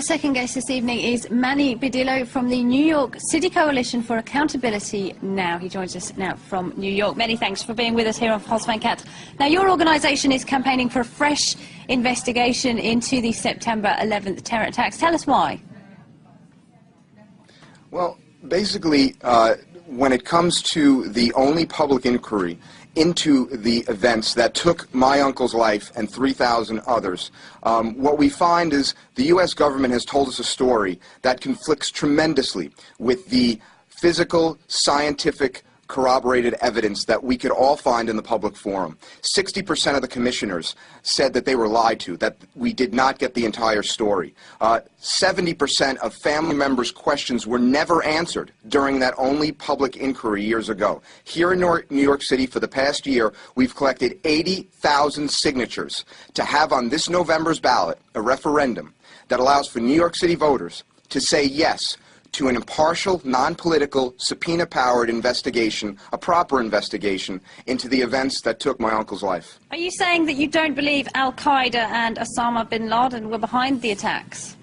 second guest this evening is Manny Badillo from the New York City Coalition for Accountability Now. He joins us now from New York. Many thanks for being with us here on France 24. Now, your organisation is campaigning for a fresh investigation into the September 11th terror attacks. Tell us why. Well, basically, when it comes to the only public inquiry into the events that took my uncle's life and 3,000 others, what we find is the U.S. government has told us a story that conflicts tremendously with the physical, scientific, corroborated evidence that we could all find in the public forum. 60% of the commissioners said that they were lied to, that we did not get the entire story. 70% of family members' questions were never answered during that only public inquiry years ago. Here in New York City, for the past year, we've collected 80,000 signatures to have on this November's ballot a referendum that allows for New York City voters to say yes to an impartial, non-political, subpoena-powered investigation, a proper investigation, into the events that took my uncle's life. Are you saying that you don't believe Al-Qaeda and Osama bin Laden were behind the attacks?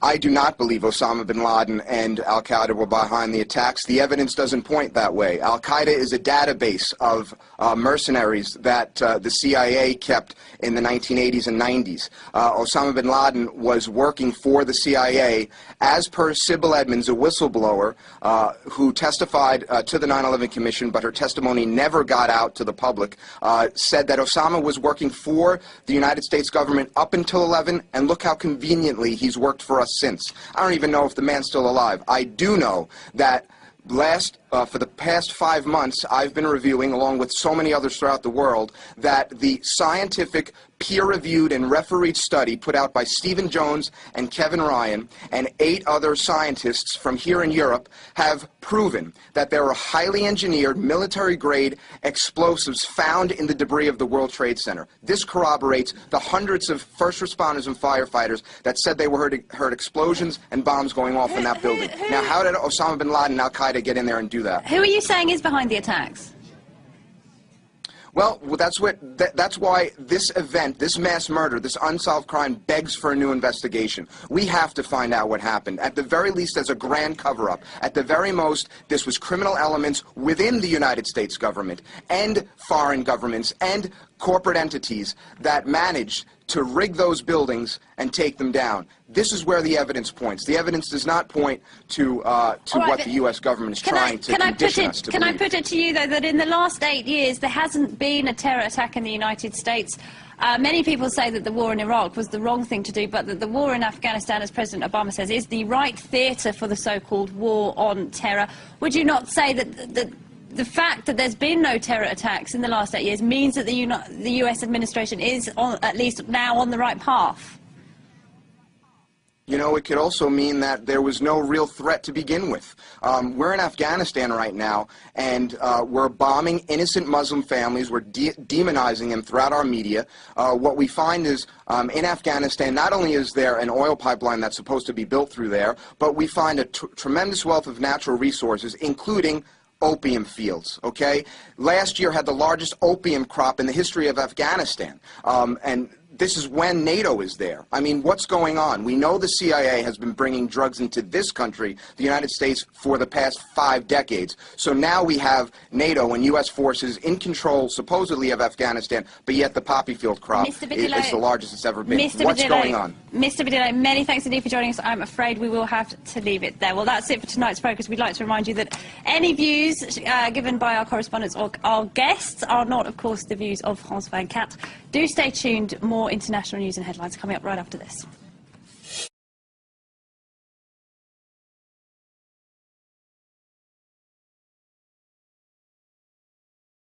I do not believe Osama bin Laden and Al-Qaeda were behind the attacks. The evidence doesn't point that way. Al-Qaeda is a database of mercenaries that the CIA kept in the 1980s and 90s. Osama bin Laden was working for the CIA, as per Sybil Edmonds, a whistleblower who testified to the 9/11 Commission, but her testimony never got out to the public, said that Osama was working for the United States government up until 11, and look how conveniently he's worked for us since. I don't even know if the man's still alive. I do know that for the past 5 months, I've been reviewing, along with so many others throughout the world, that the scientific, peer-reviewed and refereed study put out by Stephen Jones and Kevin Ryan and 8 other scientists from here in Europe have proven that there are highly engineered, military-grade explosives found in the debris of the World Trade Center. This corroborates the hundreds of first responders and firefighters that said they heard explosions and bombs going off in that building. Now, how did Osama bin Laden and Al-Qaeda get in there and do that? Who are you saying is behind the attacks? Well, that's why this event, this mass murder, this unsolved crime begs for a new investigation. We have to find out what happened. At the very least, there's a grand cover-up. At the very most, this was criminal elements within the United States government and foreign governments and corporate entities that managed to rig those buildings and take them down. This is where the evidence points. The evidence does not point to what the U.S. government is trying to condition us to believe. Can I put it to you, though, that in the last 8 years there hasn't been a terror attack in the United States? Many people say that the war in Iraq was the wrong thing to do, but that the war in Afghanistan, as President Obama says, is the right theatre for the so-called war on terror. Would you not say that the fact that there's been no terror attacks in the last 8 years means that the U.S. administration is, at least now, on the right path? You know, it could also mean that there was no real threat to begin with. We're in Afghanistan right now, and we're bombing innocent Muslim families. We're demonizing them throughout our media. What we find is, in Afghanistan, not only is there an oil pipeline that's supposed to be built through there, but we find a tremendous wealth of natural resources, including opium fields, okay? Last year had the largest opium crop in the history of Afghanistan, and this is when NATO is there. I mean, what's going on? We know the CIA has been bringing drugs into this country, the United States, for the past 5 decades. So now we have NATO and U.S. forces in control, supposedly, of Afghanistan, but yet the poppy field crop is the largest it's ever been. What's going on? Mr. Badillo, many thanks indeed for joining us. I'm afraid we will have to leave it there. Well, that's it for tonight's focus. We'd like to remind you that any views given by our correspondents or our guests are not, of course, the views of France 24. Do stay tuned. More international news and headlines coming up right after this.